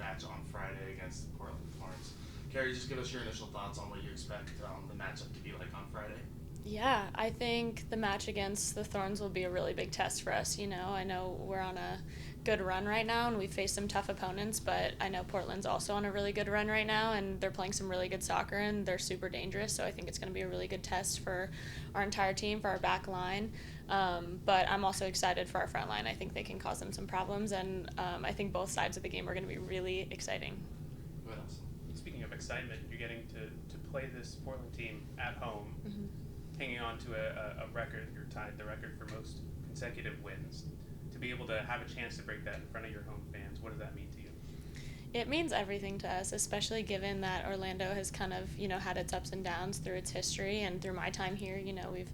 match on Friday against the Portland Thorns. Kerry, just give us your initial thoughts on what you expect the matchup to be like on Friday. Yeah, I think the match against the Thorns will be a really big test for us. I know we're on a good run right now and we've faced some tough opponents, but I know Portland's also on a really good run right now and they're playing some really good soccer and they're super dangerous. So I think it's going to be a really good test for our entire team, for our back line. But I'm also excited for our front line. I think they can cause them some problems, and I think both sides of the game are going to be really exciting. What else? Speaking of excitement, you're getting to play this Portland team at home, hanging on to a record. You're tied the record for most consecutive wins. To be able to have a chance to break that in front of your home fans, what does that mean to you? It means everything to us, especially given that Orlando has kind of, had its ups and downs through its history, and through my time here, we've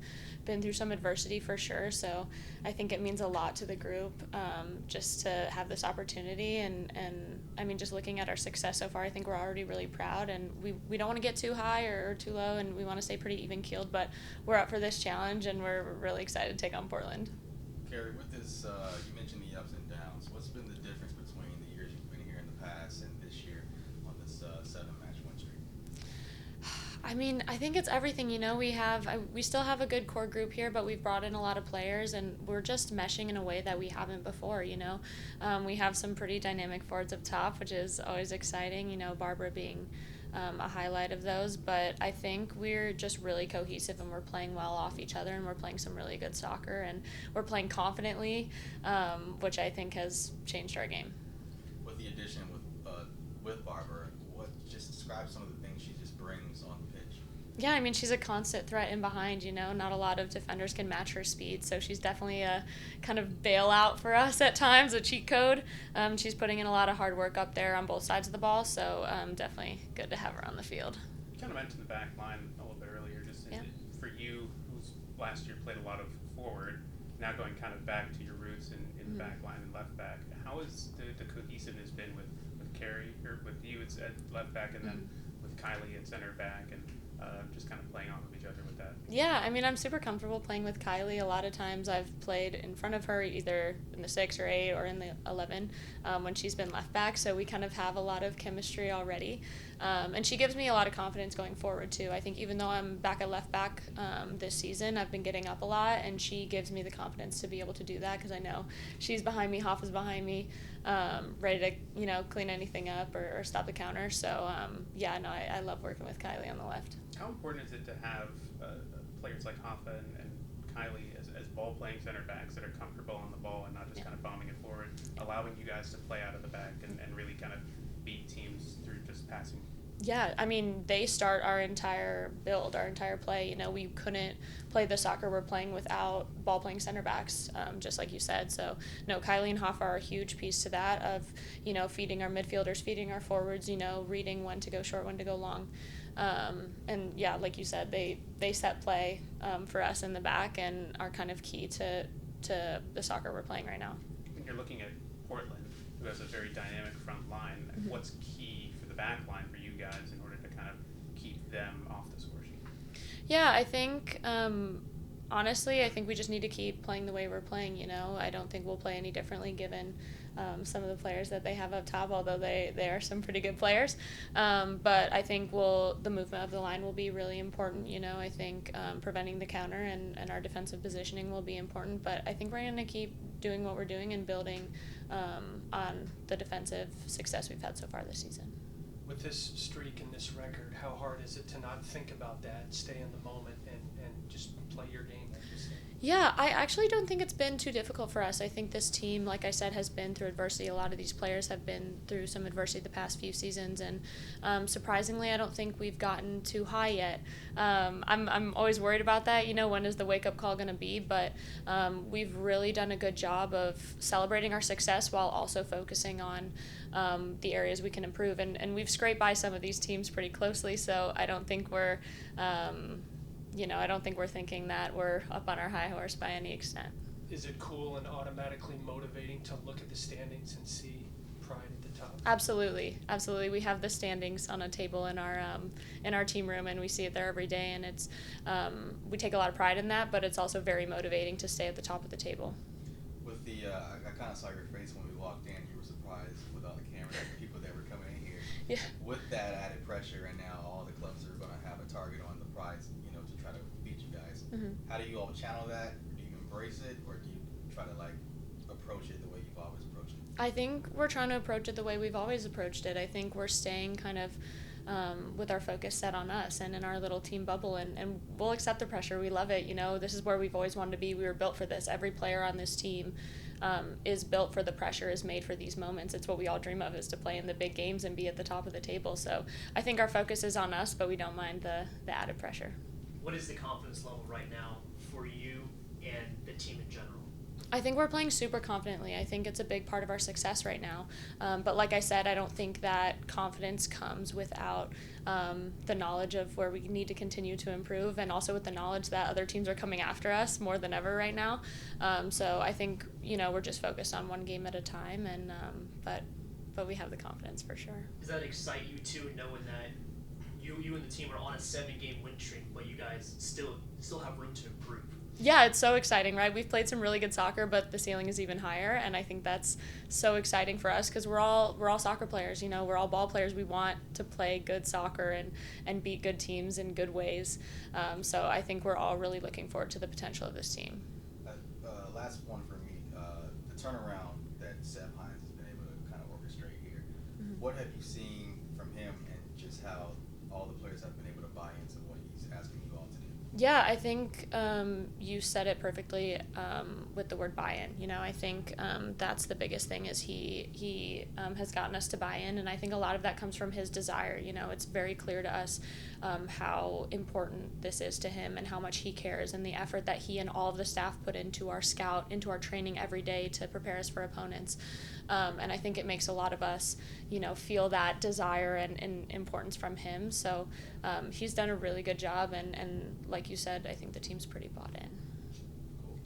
been through some adversity for sure. So I think it means a lot to the group, just to have this opportunity. And I mean, just looking at our success so far, I think we're already really proud, and we don't want to get too high or too low, and we want to stay pretty even keeled. But we're up for this challenge, and we're really excited to take on Portland. Kerry, with this, you mentioned the ups and downs. What's been the difference between the years you've been here in the past and this year on this seven-match win streak? I mean, I think it's everything. We still have a good core group here, but we've brought in a lot of players, and we're just meshing in a way that we haven't before. We have some pretty dynamic forwards up top, which is always exciting. Barbara being a highlight of those, but I think we're just really cohesive and we're playing well off each other, and we're playing some really good soccer, and we're playing confidently, which I think has changed our game. With the addition with Barbara, what just describe some of the things she just brings on the pitch? Yeah, I mean, she's a constant threat in behind. Not a lot of defenders can match her speed, so she's definitely a kind of bailout for us at times, a cheat code. She's putting in a lot of hard work up there on both sides of the ball, so definitely good to have her on the field. You kind of mentioned the back line a little bit earlier. For you, who's last year played a lot of forward, now going kind of back to your roots in the back line and left back. How has the cohesiveness been with Kerry, or with you at left back, and then with Kylie at center back, and just kind of playing off of each other with that? Yeah, I mean, I'm super comfortable playing with Kylie. A lot of times I've played in front of her, either in the 6 or 8 or in the 11, when she's been left back, so we kind of have a lot of chemistry already. And she gives me a lot of confidence going forward, too. I think even though I'm back at left back this season, I've been getting up a lot, and she gives me the confidence to be able to do that, because I know she's behind me, Hoffa's behind me, ready to, clean anything up or stop the counter. So, I love working with Kylie on the left. How important is it to have players like Hoffa and Kylie as ball-playing center backs that are comfortable on the ball and not just kind of bombing it forward, allowing you guys to play out of the back and really kind of beat teams through just passing? Yeah, I mean, they start our entire build, our entire play. We couldn't play the soccer we're playing without ball-playing center backs, just like you said. So, no, Kylie and Hoffa are a huge piece to that of, feeding our midfielders, feeding our forwards, reading when to go short, when to go long. And, yeah, like you said, they set play for us in the back and are kind of key to the soccer we're playing right now. When you're looking at Portland, who has a very dynamic front line, what's key for the back line for you guys in order to kind of keep them off the score sheet? Yeah, I think, honestly, I think we just need to keep playing the way we're playing. I don't think we'll play any differently given some of the players that they have up top, although they are some pretty good players. But I think the movement of the line will be really important. I think preventing the counter and our defensive positioning will be important. But I think we're going to keep doing what we're doing and building on the defensive success we've had so far this season. With this streak and this record, how hard is it to not think about that, stay in the moment, and just play your game, like you said? Yeah, I actually don't think it's been too difficult for us. I think this team, like I said, has been through adversity. A lot of these players have been through some adversity the past few seasons, and surprisingly, I don't think we've gotten too high yet. I'm always worried about that. When is the wake-up call going to be? But we've really done a good job of celebrating our success while also focusing on the areas we can improve. And we've scraped by some of these teams pretty closely, so I don't think we're I don't think we're thinking that we're up on our high horse by any extent. Is it cool and automatically motivating to look at the standings and see pride at the top? Absolutely. We have the standings on a table in our team room, and we see it there every day. And it's we take a lot of pride in that, but it's also very motivating to stay at the top of the table. With the, I kind of saw your face when we walked in. You were surprised with all the cameras, the people that were Yeah. With that added pressure, and now all the clubs are going to have a target on the prize, to try to beat you guys. How do you all channel that? Do you embrace it, or do you try to approach it the way you've always approached it? I think we're trying to approach it the way we've always approached it. I think we're staying kind of with our focus set on us and in our little team bubble, and we'll accept the pressure. We love it. This is where we've always wanted to be. We were built for this. Every player on this team is built for the pressure, is made for these moments. It's what we all dream of, is to play in the big games and be at the top of the table. So I think our focus is on us, but we don't mind the added pressure. What is the confidence level right now for you and the team in general? I think we're playing super confidently. I think it's a big part of our success right now. But like I said, I don't think that confidence comes without the knowledge of where we need to continue to improve, and also with the knowledge that other teams are coming after us more than ever right now. So I think, we're just focused on one game at a time, and but we have the confidence for sure. Does that excite you too, knowing that you and the team are on a 7-game win streak, but you guys still have room to improve? Yeah, it's so exciting, right? We've played some really good soccer, but the ceiling is even higher, and I think that's so exciting for us because we're all soccer players. We're all ball players. We want to play good soccer and beat good teams in good ways. So I think we're all really looking forward to the potential of this team. Last one for me, the turnaround that Seb Hines has been able to kind of orchestrate here. What have you seen from him, and just how all the players have been able to buy into what he's asking you all to do? Yeah, I think you said it perfectly with the word buy-in. I think that's the biggest thing, is he has gotten us to buy in, and I think a lot of that comes from his desire. It's very clear to us how important this is to him and how much he cares, and the effort that he and all of the staff put into our into our training every day to prepare us for opponents. And I think it makes a lot of us, feel that desire and importance from him. So he's done a really good job, and like you said, I think the team's pretty bought in.